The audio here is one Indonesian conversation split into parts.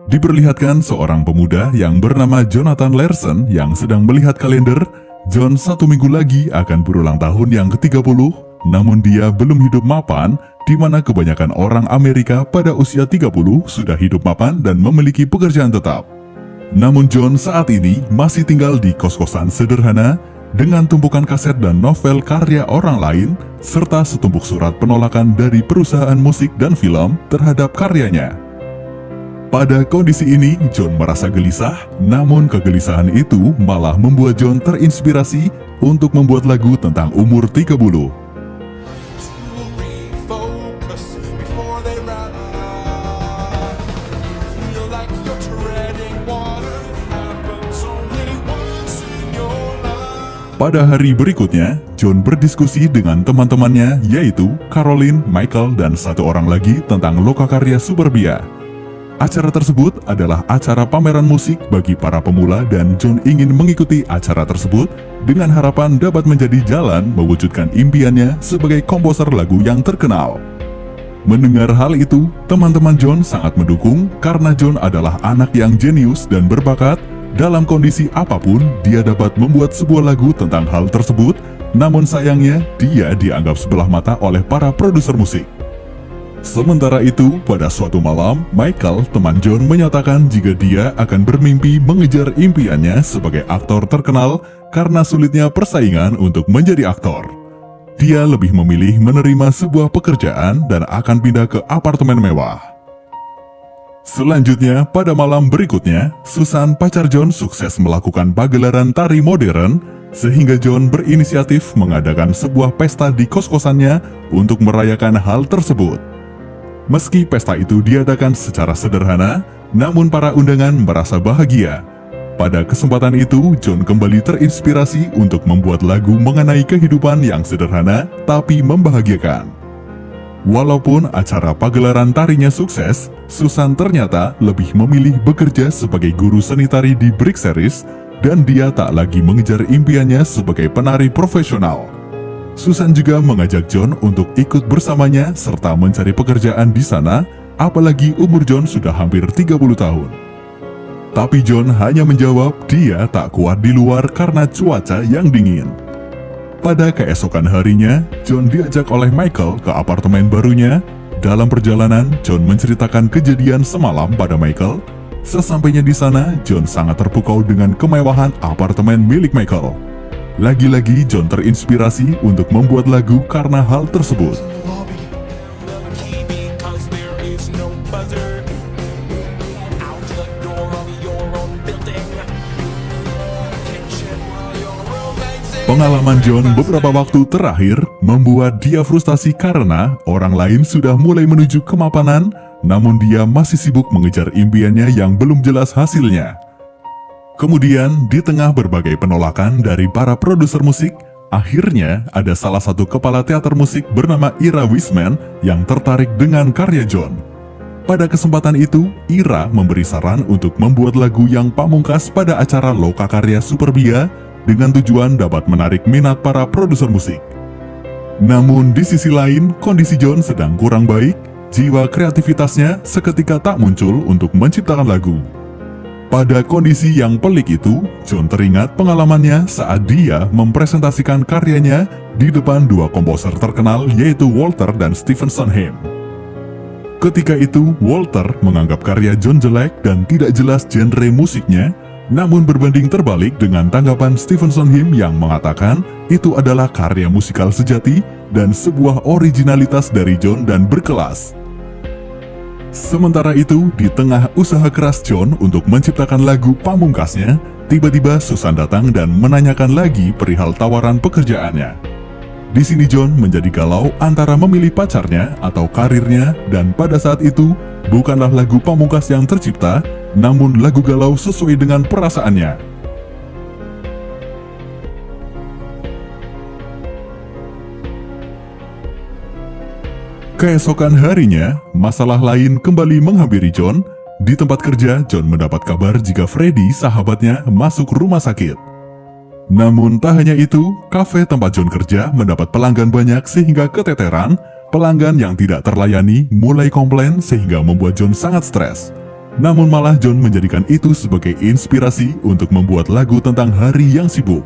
Diperlihatkan seorang pemuda yang bernama Jonathan Larson yang sedang melihat kalender. John 1 minggu lagi akan berulang tahun yang ke-30, namun dia belum hidup mapan, di mana kebanyakan orang Amerika pada usia 30 sudah hidup mapan dan memiliki pekerjaan tetap. Namun John saat ini masih tinggal di kos-kosan sederhana dengan tumpukan kaset dan novel karya orang lain, serta setumpuk surat penolakan dari perusahaan musik dan film terhadap karyanya. Pada kondisi ini, John merasa gelisah, namun kegelisahan itu malah membuat John terinspirasi untuk membuat lagu tentang umur 30. Pada hari berikutnya, John berdiskusi dengan teman-temannya yaitu Caroline, Michael, dan satu orang lagi tentang lokakarya Superbia. Acara tersebut adalah acara pameran musik bagi para pemula dan John ingin mengikuti acara tersebut dengan harapan dapat menjadi jalan mewujudkan impiannya sebagai komposer lagu yang terkenal. Mendengar hal itu, teman-teman John sangat mendukung karena John adalah anak yang jenius dan berbakat. Dalam kondisi apapun, dia dapat membuat sebuah lagu tentang hal tersebut, namun sayangnya dia dianggap sebelah mata oleh para produser musik. Sementara itu, pada suatu malam, Michael, teman John, menyatakan jika dia akan bermimpi mengejar impiannya sebagai aktor terkenal karena sulitnya persaingan untuk menjadi aktor. Dia lebih memilih menerima sebuah pekerjaan dan akan pindah ke apartemen mewah. Selanjutnya, pada malam berikutnya, Susan, pacar John, sukses melakukan pagelaran tari modern, sehingga John berinisiatif mengadakan sebuah pesta di kos-kosannya untuk merayakan hal tersebut. Meski pesta itu diadakan secara sederhana, namun para undangan merasa bahagia. Pada kesempatan itu, John kembali terinspirasi untuk membuat lagu mengenai kehidupan yang sederhana tapi membahagiakan. Walaupun acara pagelaran tarinya sukses, Susan ternyata lebih memilih bekerja sebagai guru seni tari di Brick Series, dan dia tak lagi mengejar impiannya sebagai penari profesional. Susan juga mengajak John untuk ikut bersamanya serta mencari pekerjaan di sana, apalagi umur John sudah hampir 30 tahun. Tapi John hanya menjawab dia tak kuat di luar karena cuaca yang dingin. Pada keesokan harinya, John diajak oleh Michael ke apartemen barunya. Dalam perjalanan, John menceritakan kejadian semalam pada Michael. Sesampainya di sana, John sangat terpukau dengan kemewahan apartemen milik Michael. Lagi-lagi John terinspirasi untuk membuat lagu karena hal tersebut. Pengalaman John beberapa waktu terakhir membuat dia frustasi karena orang lain sudah mulai menuju kemapanan, namun dia masih sibuk mengejar impiannya yang belum jelas hasilnya. Kemudian, di tengah berbagai penolakan dari para produser musik, akhirnya ada salah satu kepala teater musik bernama Ira Wiseman yang tertarik dengan karya John. Pada kesempatan itu, Ira memberi saran untuk membuat lagu yang pamungkas pada acara lokakarya Superbia dengan tujuan dapat menarik minat para produser musik. Namun di sisi lain, kondisi John sedang kurang baik, jiwa kreativitasnya seketika tak muncul untuk menciptakan lagu. Pada kondisi yang pelik itu, John teringat pengalamannya saat dia mempresentasikan karyanya di depan dua komposer terkenal yaitu Walter dan Stephen Sondheim. Ketika itu, Walter menganggap karya John jelek dan tidak jelas genre musiknya, namun berbanding terbalik dengan tanggapan Stephen Sondheim yang mengatakan itu adalah karya musikal sejati dan sebuah originalitas dari John dan berkelas. Sementara itu, di tengah usaha keras John untuk menciptakan lagu pamungkasnya, tiba-tiba Susan datang dan menanyakan lagi perihal tawaran pekerjaannya. Di sini John menjadi galau antara memilih pacarnya atau karirnya, dan pada saat itu, bukanlah lagu pamungkas yang tercipta, namun lagu galau sesuai dengan perasaannya. Keesokan harinya, masalah lain kembali menghampiri John. Di tempat kerja, John mendapat kabar jika Freddy, sahabatnya, masuk rumah sakit. Namun tak hanya itu, kafe tempat John kerja mendapat pelanggan banyak sehingga keteteran. Pelanggan yang tidak terlayani mulai komplain sehingga membuat John sangat stres. Namun malah John menjadikan itu sebagai inspirasi untuk membuat lagu tentang hari yang sibuk.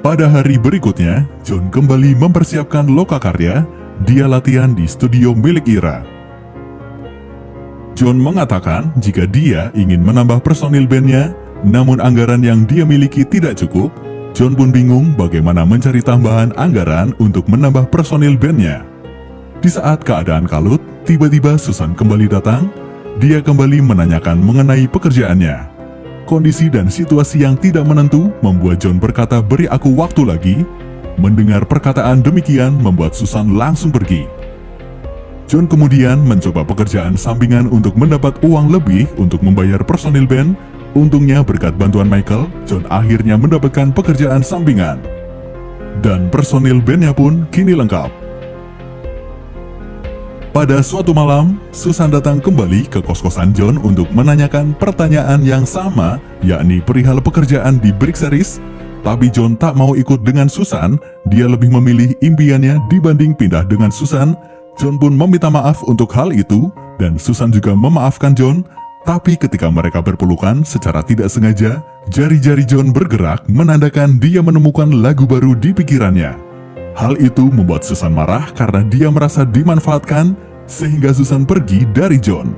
Pada hari berikutnya, John kembali mempersiapkan lokakarya. Dia latihan di studio milik Ira. John mengatakan jika dia ingin menambah personil bandnya, namun anggaran yang dia miliki tidak cukup. John pun bingung bagaimana mencari tambahan anggaran untuk menambah personil bandnya. Di saat keadaan kalut, tiba-tiba Susan kembali datang. Dia kembali menanyakan mengenai pekerjaannya. Kondisi dan situasi yang tidak menentu membuat John berkata, "Beri aku waktu lagi." Mendengar perkataan demikian membuat Susan langsung pergi. John kemudian mencoba pekerjaan sampingan untuk mendapat uang lebih untuk membayar personil band. Untungnya berkat bantuan Michael, John akhirnya mendapatkan pekerjaan sampingan. Dan personil bandnya pun kini lengkap. Pada suatu malam, Susan datang kembali ke kos-kosan John untuk menanyakan pertanyaan yang sama, yakni perihal pekerjaan di Brick Series. Tapi John tak mau ikut dengan Susan, dia lebih memilih impiannya dibanding pindah dengan Susan. John pun meminta maaf untuk hal itu, dan Susan juga memaafkan John. Tapi ketika mereka berpelukan secara tidak sengaja, jari-jari John bergerak menandakan dia menemukan lagu baru di pikirannya. Hal itu membuat Susan marah karena dia merasa dimanfaatkan, sehingga Susan pergi dari John.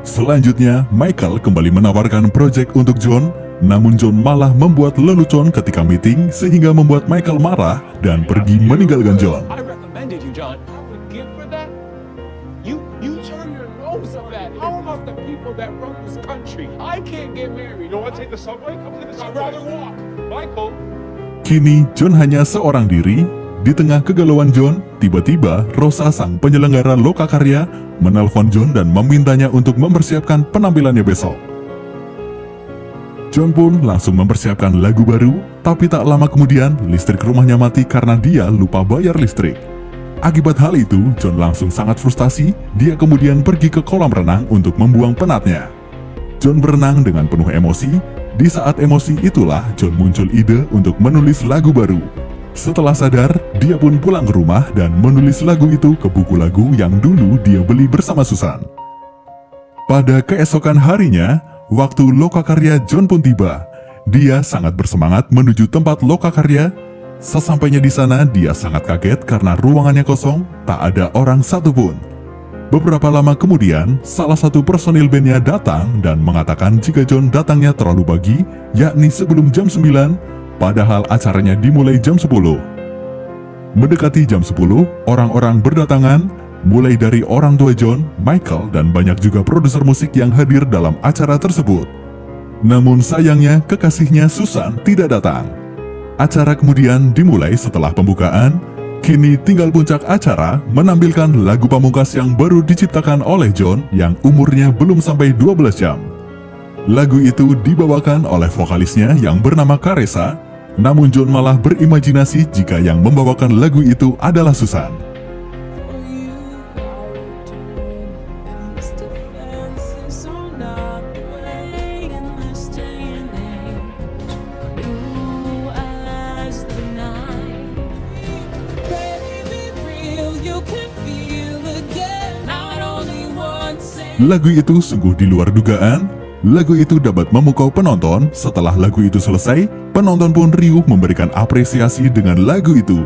Selanjutnya, Michael kembali menawarkan proyek untuk John, namun John malah membuat lelucon ketika meeting sehingga membuat Michael marah dan pergi meninggalkan John. Kini John hanya seorang diri. Di tengah kegalauan John, tiba-tiba Rosa sang penyelenggara lokakarya menelpon John dan memintanya untuk mempersiapkan penampilannya besok. John pun langsung mempersiapkan lagu baru, tapi tak lama kemudian listrik rumahnya mati karena dia lupa bayar listrik. Akibat hal itu, John langsung sangat frustasi. Dia kemudian pergi ke kolam renang untuk membuang penatnya. John berenang dengan penuh emosi. Di saat emosi itulah John muncul ide untuk menulis lagu baru. Setelah sadar, dia pun pulang ke rumah dan menulis lagu itu ke buku lagu yang dulu dia beli bersama Susan. Pada keesokan harinya, waktu lokakarya John pun tiba. Dia sangat bersemangat menuju tempat lokakarya. Sesampainya di sana, dia sangat kaget karena ruangannya kosong, tak ada orang satupun. Beberapa lama kemudian, salah satu personil bandnya datang dan mengatakan jika John datangnya terlalu pagi, yakni sebelum jam 9, padahal acaranya dimulai jam 10. Mendekati jam 10, orang-orang berdatangan, mulai dari orang tua John, Michael, dan banyak juga produser musik yang hadir dalam acara tersebut. Namun sayangnya, kekasihnya Susan tidak datang. Acara kemudian dimulai setelah pembukaan. Kini tinggal puncak acara menampilkan lagu pamungkas yang baru diciptakan oleh John yang umurnya belum sampai 12 jam. Lagu itu dibawakan oleh vokalisnya yang bernama Caressa, namun John malah berimajinasi jika yang membawakan lagu itu adalah Susan. Lagu itu sungguh di luar dugaan. Lagu itu dapat memukau penonton. Setelah lagu itu selesai, penonton pun riuh memberikan apresiasi dengan lagu itu.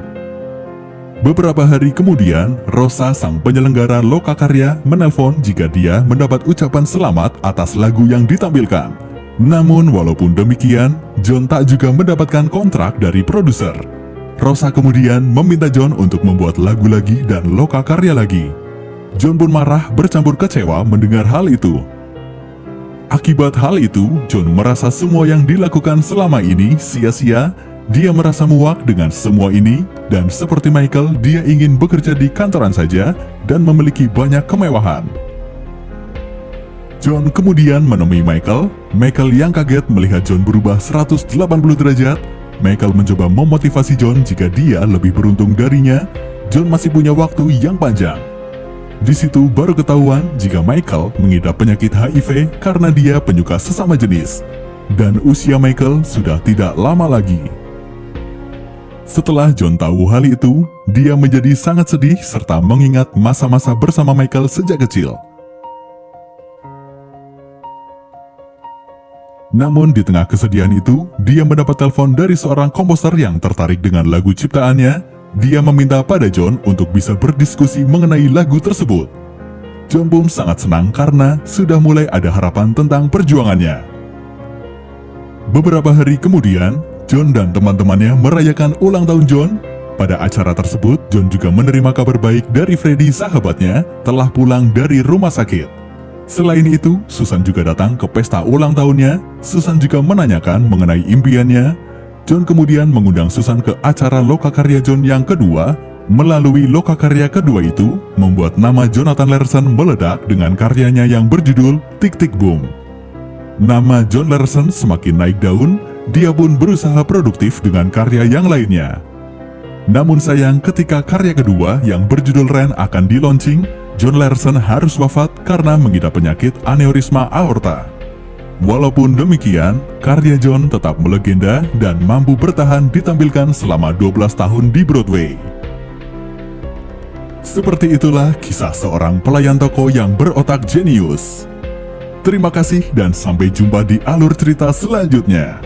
Beberapa hari kemudian, Rosa sang penyelenggara lokakarya menelpon jika dia mendapat ucapan selamat atas lagu yang ditampilkan. Namun walaupun demikian, John tak juga mendapatkan kontrak dari produser. Rosa kemudian meminta John untuk membuat lagu lagi dan lokakarya lagi. John pun marah bercampur kecewa mendengar hal itu. Akibat hal itu, John merasa semua yang dilakukan selama ini sia-sia. Dia merasa muak dengan semua ini, dan seperti Michael, dia ingin bekerja di kantoran saja dan memiliki banyak kemewahan. John kemudian menemui Michael. Michael yang kaget melihat John berubah 180 derajat. Michael mencoba memotivasi John jika dia lebih beruntung darinya. John masih punya waktu yang panjang. Di situ baru ketahuan jika Michael mengidap penyakit HIV karena dia penyuka sesama jenis. dan usia Michael sudah tidak lama lagi. Setelah John tahu hal itu, dia menjadi sangat sedih serta mengingat masa-masa bersama Michael sejak kecil. Namun di tengah kesedihan itu, dia mendapat telepon dari seorang komposer yang tertarik dengan lagu ciptaannya. Dia meminta pada John untuk bisa berdiskusi mengenai lagu tersebut. John pun sangat senang karena sudah mulai ada harapan tentang perjuangannya. Beberapa hari kemudian, John dan teman-temannya merayakan ulang tahun John. Pada acara tersebut, John juga menerima kabar baik dari Freddie, sahabatnya, telah pulang dari rumah sakit. Selain itu, Susan juga datang ke pesta ulang tahunnya. Susan juga menanyakan mengenai impiannya. John kemudian mengundang Susan ke acara lokakarya John yang kedua. Melalui lokakarya kedua itu, membuat nama Jonathan Larson meledak dengan karyanya yang berjudul Tick Tick Boom. Nama John Larson semakin naik daun, dia pun berusaha produktif dengan karya yang lainnya. Namun sayang, ketika karya kedua yang berjudul Rain akan di-launching, John Larson harus wafat karena mengidap penyakit aneurisma aorta. Walaupun demikian, karya John tetap melegenda dan mampu bertahan ditampilkan selama 12 tahun di Broadway. Seperti itulah kisah seorang pelayan toko yang berotak jenius. Terima kasih dan sampai jumpa di alur cerita selanjutnya.